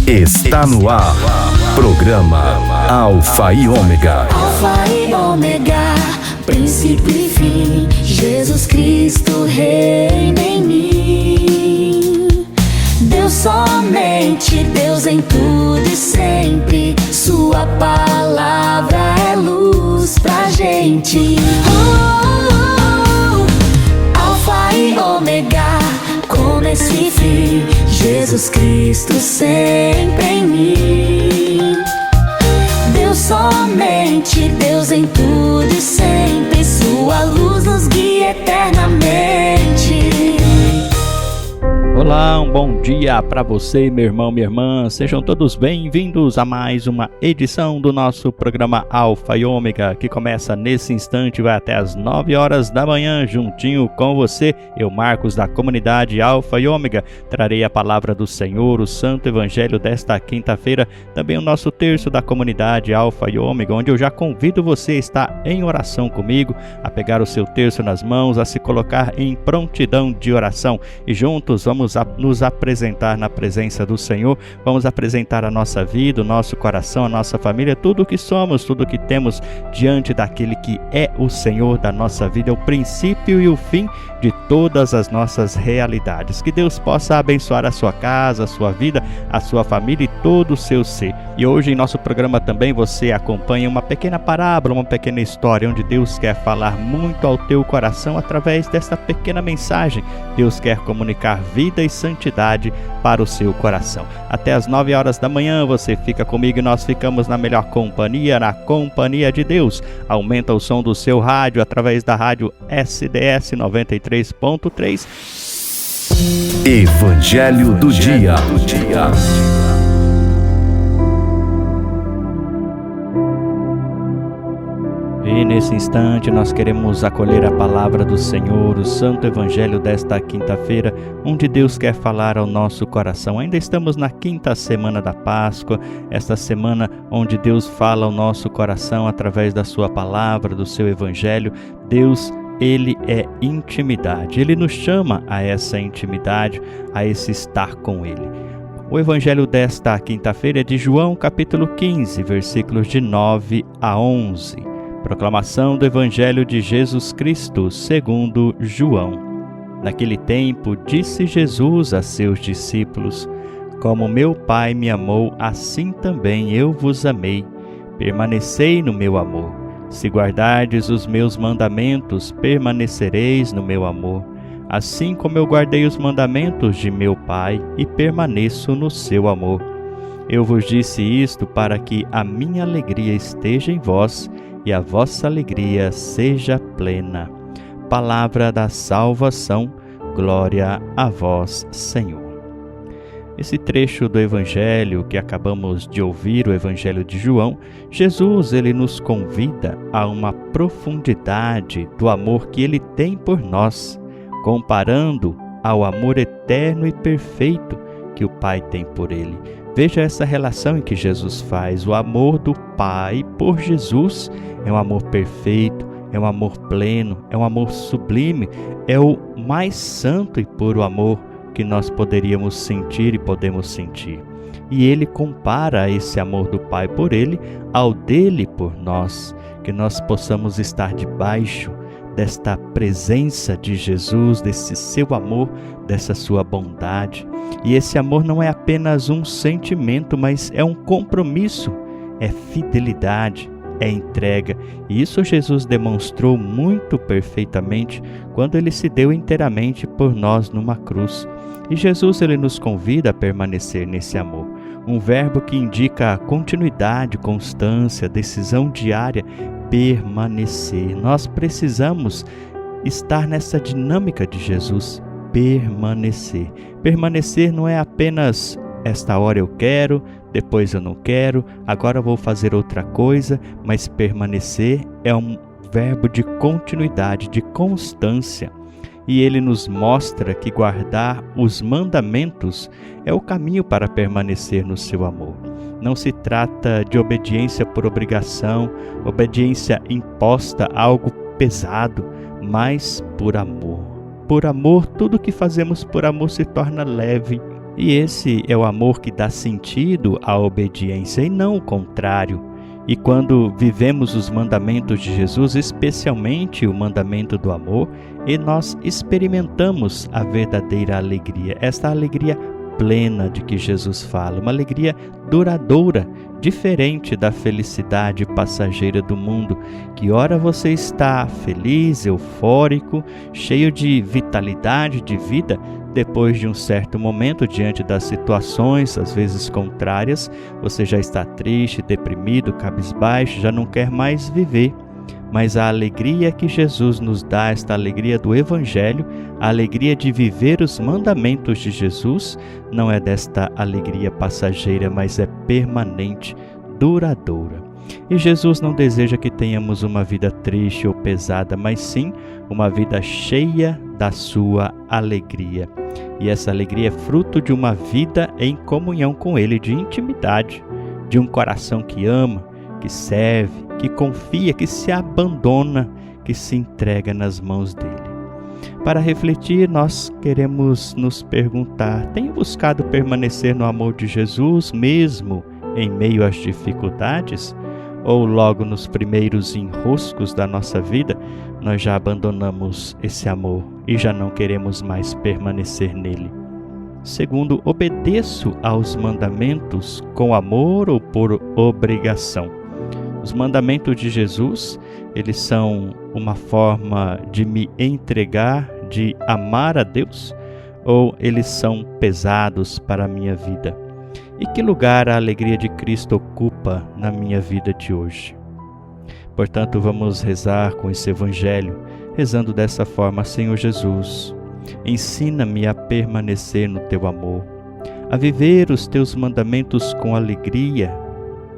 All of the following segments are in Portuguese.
Está no ar. Programa Alfa e Ômega. Alfa e Ômega, princípio e fim. Jesus Cristo reina em mim. Deus somente, Deus em tudo e sempre. Sua palavra é luz pra gente. Alfa e Ômega, começo e fim. Jesus Cristo sempre em mim. Deus somente, Deus em tudo e sempre. Sua luz nos guia eternamente. Olá, um bom dia para você, meu irmão, minha irmã. Sejam todos bem-vindos a mais uma edição do nosso programa Alfa e Ômega, que começa nesse instante e vai até as 9 horas da manhã, juntinho com você. Eu, Marcos, da comunidade Alfa e Ômega, trarei a palavra do Senhor, o Santo Evangelho desta quinta-feira, também o nosso terço da comunidade Alfa e Ômega, onde eu já convido você a estar em oração comigo, a pegar o seu terço nas mãos, a se colocar em prontidão de oração e juntos vamos nos apresentar na presença do Senhor, vamos apresentar a nossa vida, o nosso coração, a nossa família, tudo o que somos, tudo o que temos diante daquele que é o Senhor da nossa vida, o princípio e o fim de todas as nossas realidades. Que Deus possa abençoar a sua casa, a sua vida, a sua família e todo o seu ser. E hoje em nosso programa também você acompanha uma pequena parábola, uma pequena história, onde Deus quer falar muito ao teu coração através desta pequena mensagem. Deus quer comunicar vida e santidade para o seu coração. Até as 9 horas da manhã você fica comigo e nós ficamos na melhor companhia, na companhia de Deus. Aumenta o som do seu rádio através da rádio SDS 93.3. Evangelho do Dia. E nesse instante nós queremos acolher a palavra do Senhor, o Santo Evangelho desta quinta-feira, onde Deus quer falar ao nosso coração. Ainda estamos na quinta semana da Páscoa, esta semana onde Deus fala ao nosso coração através da sua palavra, do seu Evangelho. Deus, Ele é intimidade, Ele nos chama a essa intimidade, a esse estar com Ele. O Evangelho desta quinta-feira é de João, capítulo 15, versículos de 9 a 11. Proclamação do Evangelho de Jesus Cristo, segundo João. Naquele tempo, disse Jesus a seus discípulos: Como meu Pai me amou, assim também eu vos amei. Permanecei no meu amor. Se guardardes os meus mandamentos, permanecereis no meu amor. Assim como eu guardei os mandamentos de meu Pai e permaneço no seu amor. Eu vos disse isto para que a minha alegria esteja em vós e a vossa alegria seja plena. Palavra da salvação, glória a vós, Senhor. Esse trecho do Evangelho que acabamos de ouvir, o Evangelho de João, Jesus ele nos convida a uma profundidade do amor que Ele tem por nós, comparando ao amor eterno e perfeito que o Pai tem por Ele. Veja essa relação em que Jesus faz. O amor do Pai por Jesus é um amor perfeito, é um amor pleno, é um amor sublime, é o mais santo e puro amor que nós poderíamos sentir e podemos sentir. E Ele compara esse amor do Pai por Ele ao dele por nós, que nós possamos estar debaixo desta presença de Jesus, desse seu amor, dessa sua bondade. E esse amor não é apenas um sentimento, mas é um compromisso, é fidelidade, é entrega. E isso Jesus demonstrou muito perfeitamente quando Ele se deu inteiramente por nós numa cruz. E Jesus ele nos convida a permanecer nesse amor. Um verbo que indica continuidade, constância, decisão diária, permanecer. Nós precisamos estar nessa dinâmica de Jesus, permanecer. Permanecer não é apenas esta hora eu quero, depois eu não quero, agora eu vou fazer outra coisa, mas permanecer é um verbo de continuidade, de constância. E Ele nos mostra que guardar os mandamentos é o caminho para permanecer no seu amor. Não se trata de obediência por obrigação, obediência imposta, algo pesado, mas por amor. Por amor, tudo que fazemos por amor se torna leve E esse é o amor que dá sentido à obediência e não o contrário. E quando vivemos os mandamentos de Jesus, especialmente o mandamento do amor, e nós experimentamos a verdadeira alegria, esta alegria plena de que Jesus fala, uma alegria duradoura, diferente da felicidade passageira do mundo, que ora você está feliz, eufórico, cheio de vitalidade de vida, depois de um certo momento, diante das situações, às vezes contrárias, você já está triste, deprimido, cabisbaixo, já não quer mais viver. Mas a alegria que Jesus nos dá, esta alegria do Evangelho, a alegria de viver os mandamentos de Jesus, não é desta alegria passageira, mas é permanente, duradoura. E Jesus não deseja que tenhamos uma vida triste ou pesada, mas sim uma vida cheia da sua alegria. E essa alegria é fruto de uma vida em comunhão com Ele, de intimidade, de um coração que ama, que serve, que confia, que se abandona, que se entrega nas mãos dele. Para refletir, nós queremos nos perguntar: tenho buscado permanecer no amor de Jesus mesmo em meio às dificuldades? Ou logo nos primeiros enroscos da nossa vida, nós já abandonamos esse amor e já não queremos mais permanecer nele? Segundo, obedeço aos mandamentos com amor ou por obrigação? Os mandamentos de Jesus, eles são uma forma de me entregar, de amar a Deus, ou eles são pesados para a minha vida? E que lugar a alegria de Cristo ocupa na minha vida de hoje? Portanto, vamos rezar com esse Evangelho, rezando dessa forma: Senhor Jesus, ensina-me a permanecer no Teu amor, a viver os Teus mandamentos com alegria,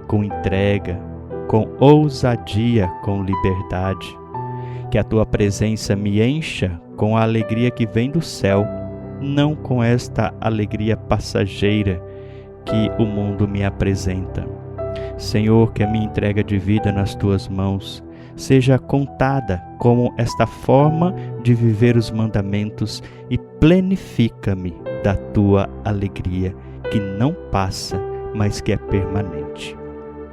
com entrega, com ousadia, com liberdade. Que a Tua presença me encha com a alegria que vem do céu, não com esta alegria passageira que o mundo me apresenta. Senhor, que a minha entrega de vida nas Tuas mãos seja contada como esta forma de viver os mandamentos e plenifica-me da Tua alegria, que não passa, mas que é permanente.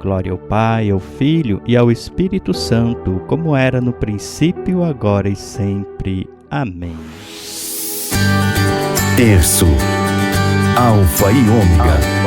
Glória ao Pai, ao Filho e ao Espírito Santo, como era no princípio, agora e sempre. Amém. Terço, Alfa e Ômega.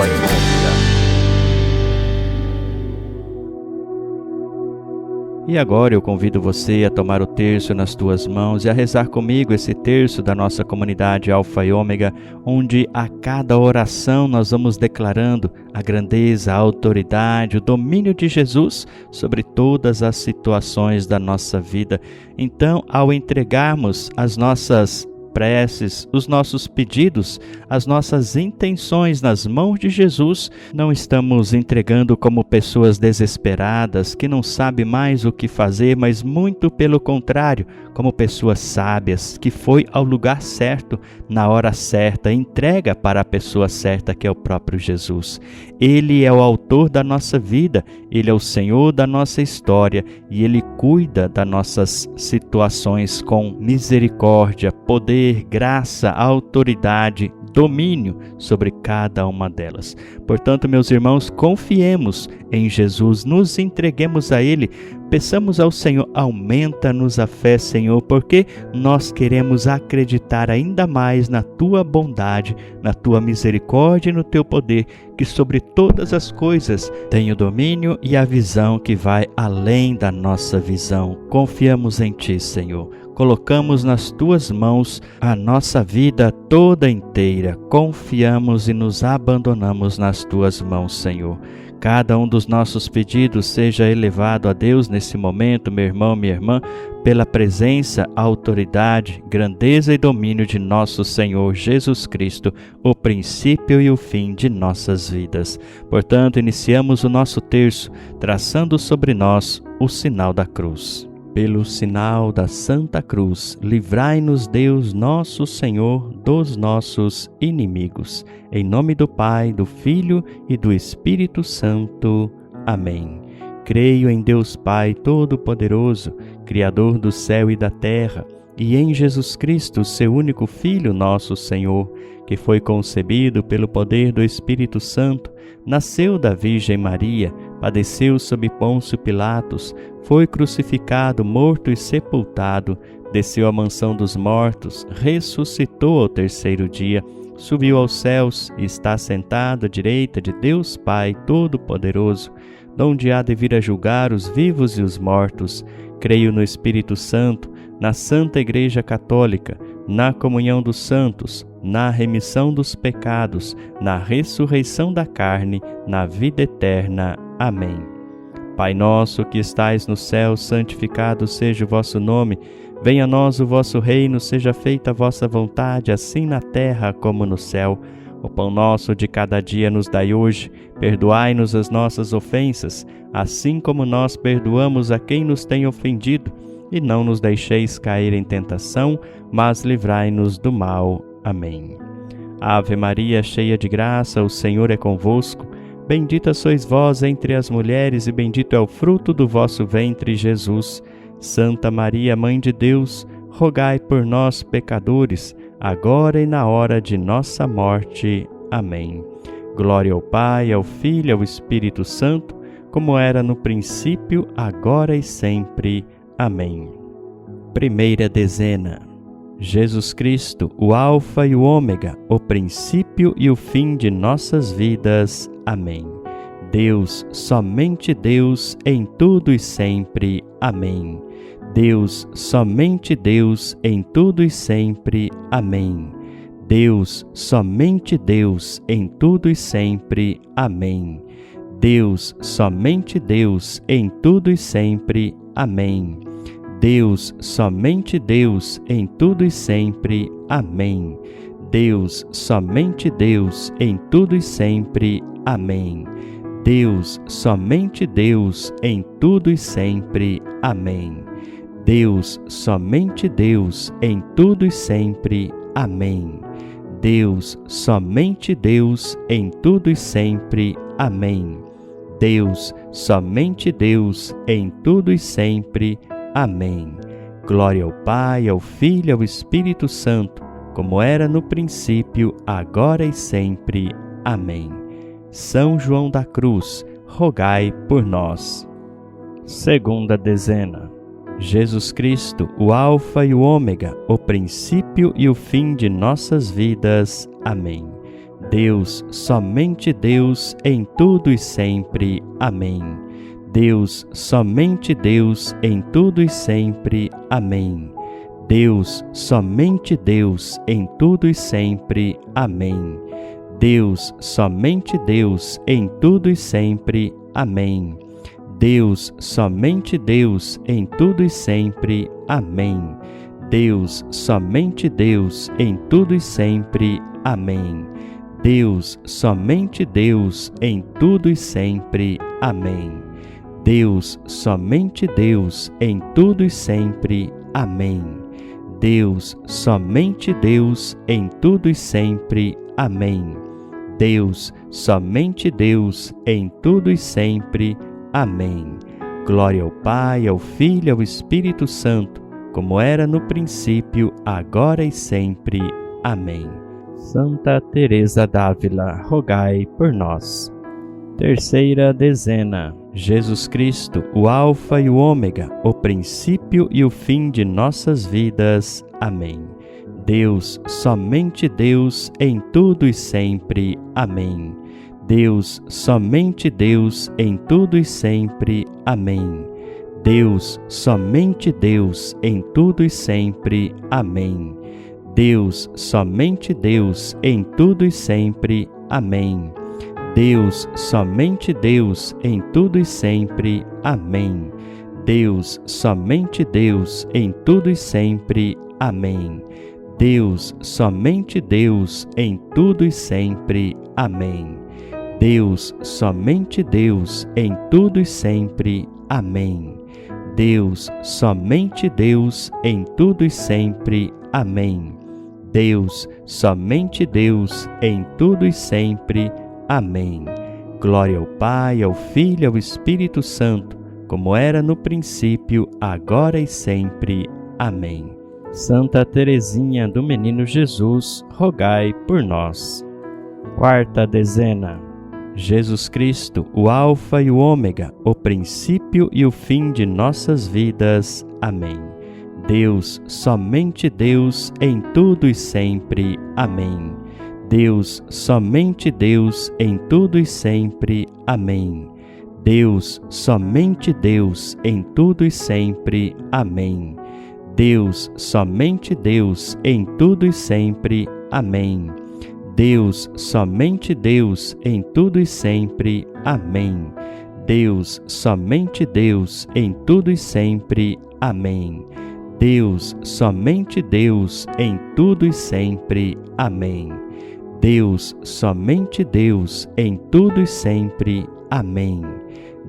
E agora eu convido você a tomar o terço nas tuas mãos e a rezar comigo esse terço da nossa comunidade Alfa e Ômega, onde a cada oração nós vamos declarando a grandeza, a autoridade, o domínio de Jesus sobre todas as situações da nossa vida. Então, ao entregarmos as nossas preces, os nossos pedidos, as nossas intenções nas mãos de Jesus, não estamos entregando como pessoas desesperadas que não sabem mais o que fazer, mas muito pelo contrário, como pessoas sábias que foi ao lugar certo, na hora certa, entrega para a pessoa certa, que é o próprio Jesus. Ele é o autor da nossa vida, Ele é o Senhor da nossa história e Ele cuida das nossas situações com misericórdia, poder, graça, autoridade, domínio sobre cada uma delas. Portanto, meus irmãos, confiemos em Jesus, nos entreguemos a Ele, peçamos ao Senhor: aumenta-nos a fé, Senhor, porque nós queremos acreditar ainda mais na Tua bondade, na Tua misericórdia e no Teu poder, que sobre todas as coisas tem o domínio e a visão que vai além da nossa visão. Confiamos em Ti, Senhor. Colocamos nas Tuas mãos a nossa vida toda inteira. Confiamos e nos abandonamos nas Tuas mãos, Senhor. Cada um dos nossos pedidos seja elevado a Deus nesse momento, meu irmão, minha irmã, pela presença, autoridade, grandeza e domínio de nosso Senhor Jesus Cristo, o princípio e o fim de nossas vidas. Portanto, iniciamos o nosso terço, traçando sobre nós o sinal da cruz. Pelo sinal da Santa Cruz, livrai-nos Deus nosso Senhor dos nossos inimigos. Em nome do Pai, do Filho e do Espírito Santo. Amém. Creio em Deus Pai Todo-Poderoso, Criador do céu e da terra, e em Jesus Cristo, seu único Filho, nosso Senhor, que foi concebido pelo poder do Espírito Santo, nasceu da Virgem Maria, padeceu sob Pôncio Pilatos, foi crucificado, morto e sepultado, desceu à mansão dos mortos, ressuscitou ao terceiro dia, subiu aos céus e está sentado à direita de Deus Pai Todo-Poderoso, donde há de vir a julgar os vivos e os mortos. Creio no Espírito Santo, na Santa Igreja Católica, na comunhão dos santos, na remissão dos pecados, na ressurreição da carne, na vida eterna. Amém. Pai nosso que estais no céu, santificado seja o vosso nome. Venha a nós o vosso reino, seja feita a vossa vontade, assim na terra como no céu. O pão nosso de cada dia nos dai hoje. Perdoai-nos as nossas ofensas, assim como nós perdoamos a quem nos tem ofendido. E não nos deixeis cair em tentação, mas livrai-nos do mal. Amém. Ave Maria, cheia de graça, o Senhor é convosco. Bendita sois vós entre as mulheres, e bendito é o fruto do vosso ventre, Jesus. Santa Maria, Mãe de Deus, rogai por nós, pecadores, agora e na hora de nossa morte. Amém. Glória ao Pai, ao Filho e ao Espírito Santo, como era no princípio, agora e sempre. Amém. Primeira dezena. Jesus Cristo, o Alfa e o Ômega, o princípio e o fim de nossas vidas. Amém. Deus, somente Deus, em tudo e sempre. Amém. Deus, somente Deus, em tudo e sempre. Amém. Deus, somente Deus, em tudo e sempre. Amém. Deus, somente Deus, em tudo e sempre. Amém. Deus, somente Deus, em tudo e sempre. Amém. Deus, somente Deus, em tudo e sempre. Amém. Deus, somente Deus, em tudo e sempre. Amém. Deus, somente Deus, em tudo e sempre. Amém. Deus, somente Deus, em tudo e sempre. Amém. Deus, somente Deus, em tudo e sempre. Amém. Glória ao Pai, ao Filho e ao Espírito Santo, como era no princípio, agora e sempre. Amém. São João da Cruz, rogai por nós. Segunda dezena. Jesus Cristo, o Alfa e o Ômega, o princípio e o fim de nossas vidas. Amém. Deus, somente Deus, em tudo e sempre. Amém. Deus, somente Deus, em tudo e sempre. Amém. Deus, somente Deus, em tudo e sempre. Amém. Deus, somente Deus, em tudo e sempre. Amém. Deus, somente Deus, em tudo e sempre. Amém. Deus, somente Deus, em tudo e sempre. Amém. Deus, somente Deus, em tudo e sempre. Amém. Deus, somente Deus, em tudo e sempre. Amém. Deus, somente Deus, em tudo e sempre. Amém. Deus, somente Deus, em tudo e sempre. Amém. Glória ao Pai, ao Filho e ao Espírito Santo, como era no princípio, agora e sempre. Amém. Santa Teresa d'Ávila, rogai por nós. Terceira dezena. Jesus Cristo, o Alfa e o Ômega, o princípio e o fim de nossas vidas. Amém. Deus, somente Deus, em tudo e sempre. Amém. Deus, somente Deus, em tudo e sempre. Amém. Deus, somente Deus, em tudo e sempre. Amém. Deus, somente Deus, em tudo e sempre. Amém. Deus, somente Deus, em tudo e sempre. Amém. Deus, somente Deus, em tudo e sempre. Amém. Deus, somente Deus, em tudo e sempre. Amém. Deus, somente Deus, em tudo e sempre. Amém. Deus, somente Deus, em tudo e sempre. Amém. Deus, somente Deus, em tudo e sempre. Amém. Glória ao Pai, ao Filho e ao Espírito Santo, como era no princípio, agora e sempre. Amém. Santa Teresinha do Menino Jesus, rogai por nós. Quarta dezena. Jesus Cristo, o Alfa e o Ômega, o princípio e o fim de nossas vidas. Amém. Deus, somente Deus, em tudo e sempre. Amém. Deus, somente Deus, em tudo e sempre. Amém. Deus, somente Deus, em tudo e sempre. Amém. Deus, somente Deus, em tudo e sempre. Amém. Deus, somente Deus, em tudo e sempre. Amém. Deus, somente Deus, em tudo e sempre. Amém. Deus, somente Deus, em tudo e sempre. Amém. Deus, somente Deus, em tudo e sempre. Amém.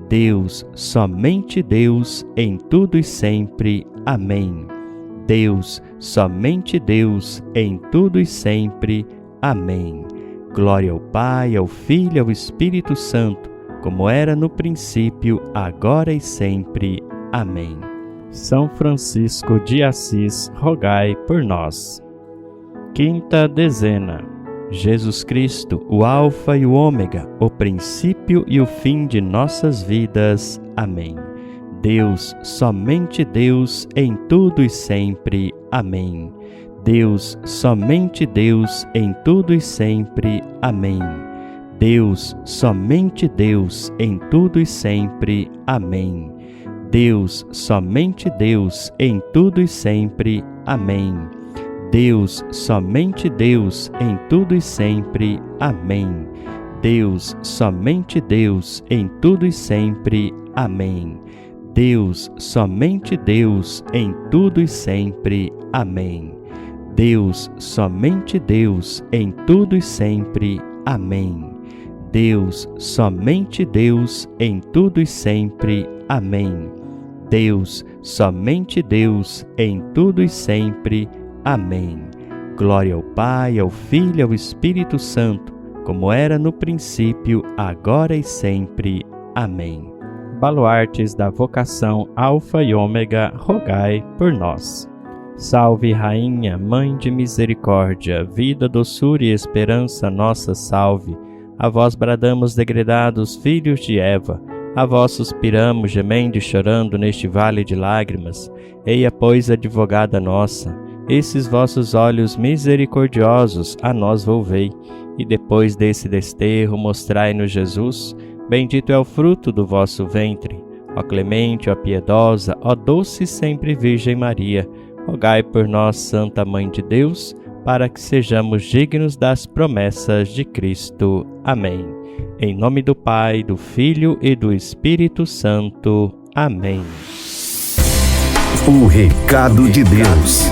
Deus, somente Deus, em tudo e sempre. Amém. Deus, somente Deus, em tudo e sempre. Amém. Glória ao Pai, ao Filho e ao Espírito Santo, como era no princípio, agora e sempre. Amém. São Francisco de Assis, rogai por nós. Quinta dezena. Jesus Cristo, o Alfa e o Ômega, o princípio e o fim de nossas vidas. Amém. Deus, somente Deus, em tudo e sempre. Amém. Deus, somente Deus, em tudo e sempre. Amém. Deus, somente Deus, em tudo e sempre. Amém. Deus, somente Deus, em tudo e sempre. Amém. Deus, somente Deus, em tudo e sempre. Amém. Deus, somente Deus, em tudo e sempre. Amém. Deus, somente Deus, em tudo e sempre. Amém. Deus, somente Deus, em tudo e sempre. Amém. Deus, somente Deus, em tudo e sempre. Amém. Deus, somente Deus, em tudo e sempre. Amém. Glória ao Pai, ao Filho e ao Espírito Santo, como era no princípio, agora e sempre. Amém. Baluartes da vocação Alfa e Ômega, rogai por nós. Salve, Rainha, Mãe de Misericórdia, vida, doçura e esperança, nossa salve. A vós bradamos, degredados filhos de Eva, a vós suspiramos, gemendo e chorando neste vale de lágrimas. Eia, pois, advogada nossa, esses vossos olhos misericordiosos a nós volvei, e depois desse desterro mostrai-nos Jesus. Bendito é o fruto do vosso ventre. Ó clemente, ó piedosa, ó doce sempre Virgem Maria, rogai por nós, Santa Mãe de Deus, para que sejamos dignos das promessas de Cristo. Amém. Em nome do Pai, do Filho e do Espírito Santo. Amém. O recado de Deus.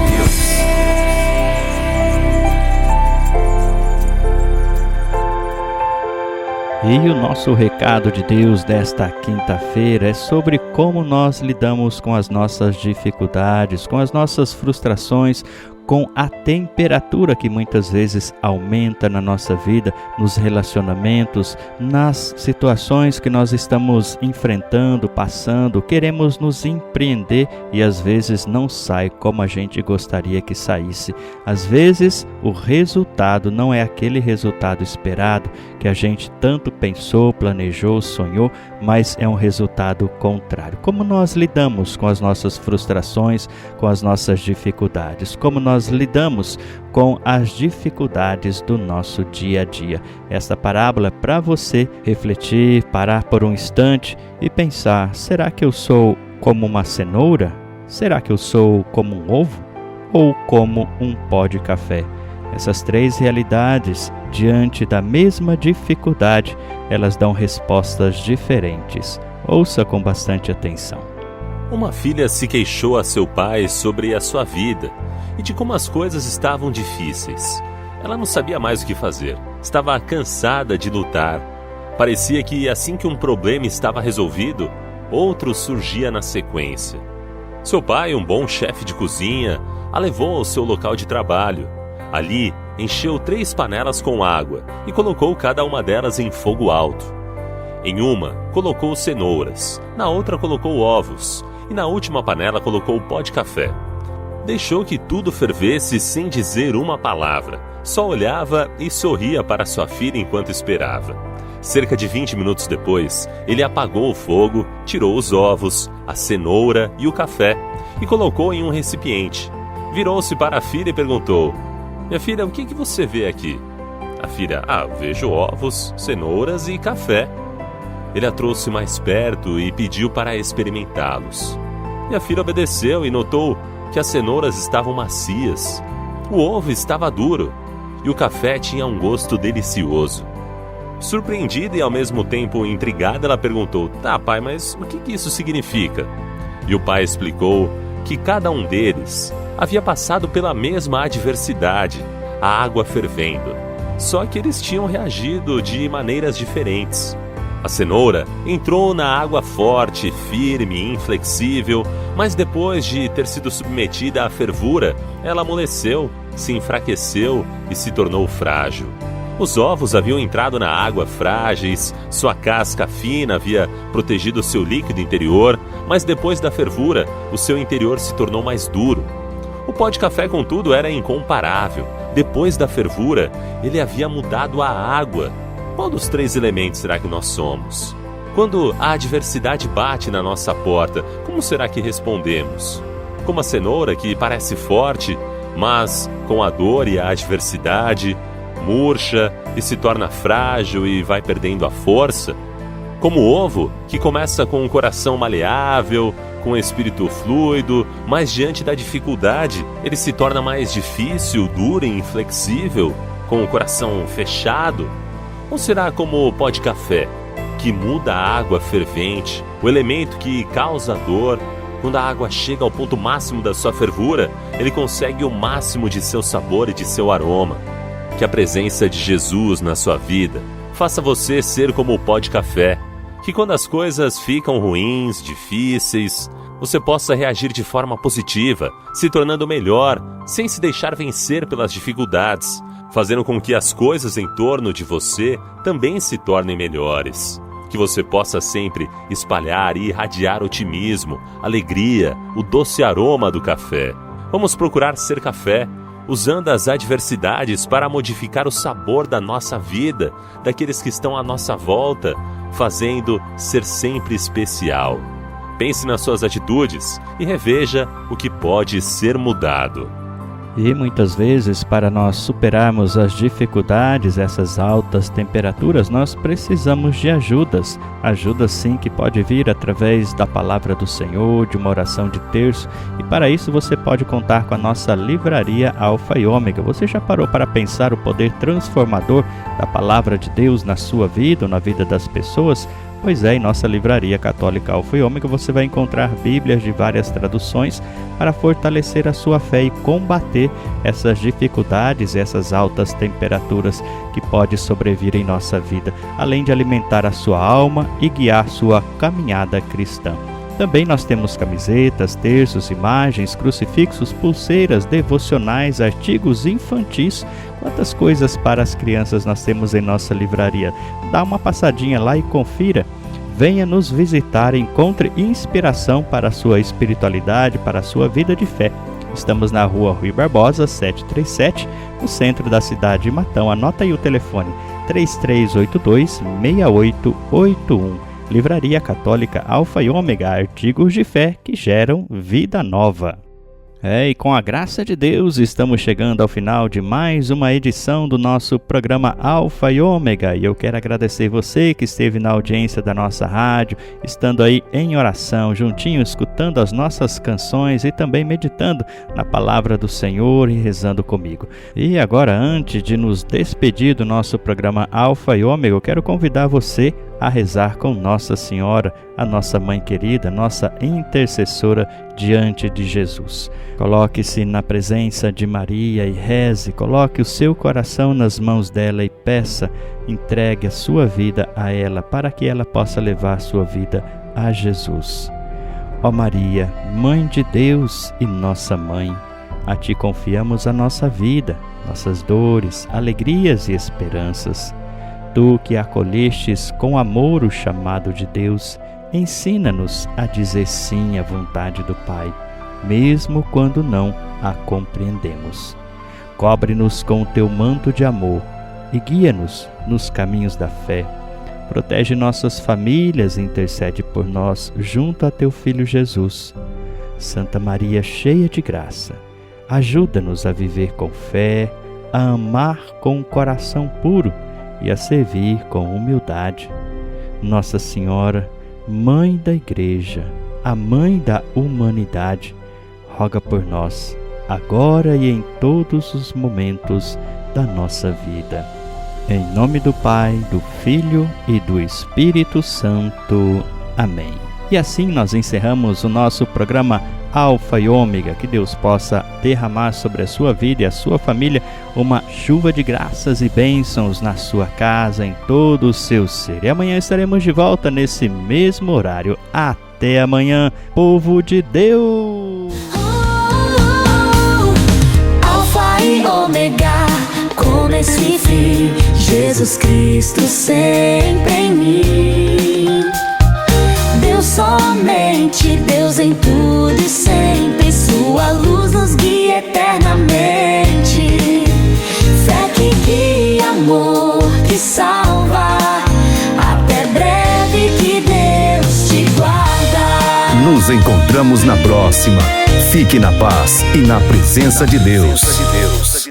E o nosso recado de Deus desta quinta-feira é sobre como nós lidamos com as nossas dificuldades, com as nossas frustrações, com a temperatura que muitas vezes aumenta na nossa vida, nos relacionamentos, nas situações que nós estamos enfrentando, passando, queremos nos empreender e às vezes não sai como a gente gostaria que saísse. Às vezes o resultado não é aquele resultado esperado que a gente tanto pensou, planejou, sonhou, mas é um resultado contrário. Como nós lidamos com as nossas frustrações, com as nossas dificuldades? Como nós lidamos com as dificuldades do nosso dia a dia? Esta parábola é para você refletir, parar por um instante e pensar: será que eu sou como uma cenoura? Será que eu sou como um ovo? Ou como um pó de café? Essas três realidades, diante da mesma dificuldade, elas dão respostas diferentes. Ouça com bastante atenção. Uma filha se queixou a seu pai sobre a sua vida e de como as coisas estavam difíceis. Ela não sabia mais o que fazer. Estava cansada de lutar. Parecia que assim que um problema estava resolvido, outro surgia na sequência. Seu pai, um bom chefe de cozinha, a levou ao seu local de trabalho. Ali, encheu 3 panelas com água e colocou cada uma delas em fogo alto. Em uma, colocou cenouras, na outra colocou ovos e na última panela colocou pó de café. Deixou que tudo fervesse sem dizer uma palavra. Só olhava e sorria para sua filha enquanto esperava. Cerca de 20 minutos depois, ele apagou o fogo, tirou os ovos, a cenoura e o café e colocou em um recipiente. Virou-se para a filha e perguntou: "Minha filha, o que você vê aqui?" A filha: "Vejo ovos, cenouras e café." Ele a trouxe mais perto e pediu para experimentá-los. E a filha obedeceu e notou que as cenouras estavam macias, o ovo estava duro e o café tinha um gosto delicioso. Surpreendida e ao mesmo tempo intrigada, ela perguntou: "Tá, pai, mas o que isso significa?" E o pai explicou que cada um deles havia passado pela mesma adversidade, a água fervendo, só que eles tinham reagido de maneiras diferentes. A cenoura entrou na água forte, firme e inflexível, mas depois de ter sido submetida à fervura, ela amoleceu, se enfraqueceu e se tornou frágil. Os ovos haviam entrado na água frágeis, sua casca fina havia protegido seu líquido interior, mas depois da fervura, o seu interior se tornou mais duro. O pó de café, contudo, era incomparável. Depois da fervura, ele havia mudado a água. Qual dos 3 elementos será que nós somos? Quando a adversidade bate na nossa porta, como será que respondemos? Como a cenoura, que parece forte, mas com a dor e a adversidade, murcha e se torna frágil e vai perdendo a força? Como o ovo, que começa com um coração maleável, com um espírito fluido, mas diante da dificuldade, ele se torna mais difícil, duro e inflexível, com o coração fechado? Ou será como o pó de café, que muda a água fervente, o elemento que causa dor? Quando a água chega ao ponto máximo da sua fervura, ele consegue o máximo de seu sabor e de seu aroma. Que a presença de Jesus na sua vida faça você ser como o pó de café, que quando as coisas ficam ruins, difíceis, você possa reagir de forma positiva, se tornando melhor, sem se deixar vencer pelas dificuldades, fazendo com que as coisas em torno de você também se tornem melhores. Que você possa sempre espalhar e irradiar otimismo, alegria, o doce aroma do café. Vamos procurar ser café, usando as adversidades para modificar o sabor da nossa vida, daqueles que estão à nossa volta, fazendo ser sempre especial. Pense nas suas atitudes e reveja o que pode ser mudado. E muitas vezes, para nós superarmos as dificuldades, essas altas temperaturas, nós precisamos de ajudas. Ajuda sim que pode vir através da palavra do Senhor, de uma oração de terço. E para isso você pode contar com a nossa livraria Alfa e Ômega. Você já parou para pensar o poder transformador da palavra de Deus na sua vida ou na vida das pessoas? Pois é, em nossa livraria católica Alfa e Ômega você vai encontrar bíblias de várias traduções para fortalecer a sua fé e combater essas dificuldades, essas altas temperaturas que pode sobrevir em nossa vida, além de alimentar a sua alma e guiar sua caminhada cristã. Também nós temos camisetas, terços, imagens, crucifixos, pulseiras, devocionais, artigos infantis. Quantas coisas para as crianças nós temos em nossa livraria. Dá uma passadinha lá e confira. Venha nos visitar, encontre inspiração para a sua espiritualidade, para a sua vida de fé. Estamos na rua Rui Barbosa, 737, no centro da cidade de Matão. Anota aí o telefone, 3382-6881. Livraria Católica Alfa e Ômega, artigos de fé que geram vida nova. E com a graça de Deus, estamos chegando ao final de mais uma edição do nosso programa Alfa e Ômega. E eu quero agradecer você que esteve na audiência da nossa rádio, estando aí em oração, juntinho, escutando as nossas canções e também meditando na palavra do Senhor e rezando comigo. E agora, antes de nos despedir do nosso programa Alfa e Ômega, eu quero convidar você a rezar com Nossa Senhora, a nossa mãe querida, nossa intercessora diante de Jesus. Coloque-se na presença de Maria e reze, coloque o seu coração nas mãos dela e peça, entregue a sua vida a ela, para que ela possa levar a sua vida a Jesus. Ó Maria, Mãe de Deus e nossa Mãe, a Ti confiamos a nossa vida, nossas dores, alegrias e esperanças. Tu que acolhestes com amor o chamado de Deus, ensina-nos a dizer sim à vontade do Pai. mesmo quando não a compreendemos. Cobre-nos com o teu manto de amor e guia-nos nos caminhos da fé. Protege nossas famílias e intercede por nós junto a teu Filho Jesus. Santa Maria, cheia de graça, ajuda-nos a viver com fé, a amar com um coração puro e a servir com humildade. Nossa Senhora, Mãe da Igreja, a Mãe da humanidade, roga por nós, agora e em todos os momentos da nossa vida. Em nome do Pai, do Filho e do Espírito Santo. Amém. E assim nós encerramos o nosso programa Alfa e Ômega. Que Deus possa derramar sobre a sua vida e a sua família uma chuva de graças e bênçãos na sua casa, em todo o seu ser. E amanhã estaremos de volta nesse mesmo horário. Até amanhã, povo de Deus! Alfa e Ômega, começo e fim, Jesus Cristo sempre em mim. Deus somente, Deus em tudo e sempre, sua luz nos guia eternamente. Fé que guia, amor que salva, até breve que Deus te guarda. Nos encontramos na próxima. Fique na paz e na presença de Deus.